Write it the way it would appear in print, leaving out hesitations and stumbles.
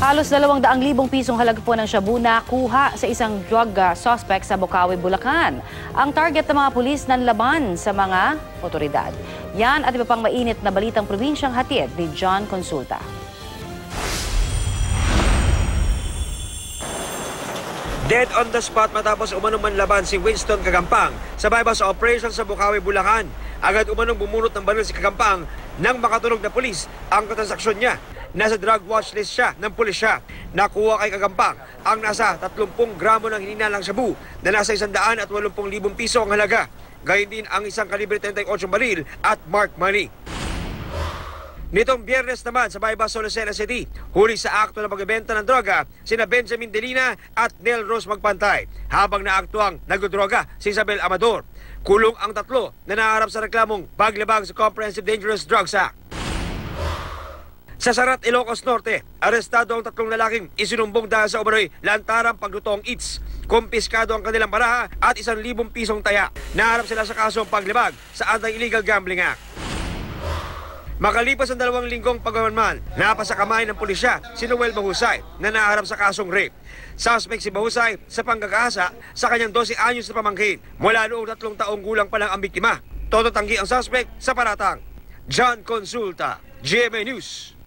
Halos 200,000 pisong halaga po ng shabu na kuha sa isang drug suspect sa Bocaue, Bulacan. Ang target ng mga pulis nanlaban sa mga otoridad. Yan at iba pang mainit na balitang probinsyang hatid ni John Consulta. Dead on the spot matapos umanong manlaban si Winston Kagampang sa bypass operation sa Bocaue, Bulacan. Agad umanong bumunot ng baril si Kagampang nang makatulog na pulis ang transaksyon niya. Nasa drug watch list siya ng pulisya. Nakuha kay Kagampang ang nasa 30 gramo ng hininalang shabu na nasa 180,000 piso ang halaga. Gayon din ang isang kalibre 38 baril at marked money. Nitong Biyernes naman sa bypass Solicena City, huli sa akto ng pagbebenta ng droga sina Benjamin Delina at Nel Rose Magpantay, habang naaktuang nagdodroga si Isabel Amador. Kulong ang tatlo na naharap sa reklamong paglabag sa Comprehensive Dangerous Drugs Act. Sa Sarat, Ilocos Norte, arestado ang 3 lalaking isinumbong dahil sa umano'y lantarang paglutong eats. Kumpiskado ang kanilang baraha at 1,000 pisong taya. Naharap sila sa kasong paglabag sa Anti-Illegal Gambling Act. Makalipas ang 2 linggong pagmamanman, napasa kamay ng pulisya si Noel Bahusay na naharap sa kasong rape. Suspect si Bahusay sa panggagahasa sa kanyang 12 anyos na pamangkin. Mula noong 3 taong gulang pa lang ang biktima. Todo tanggi ang suspect sa paratang. John Consulta, GMA News.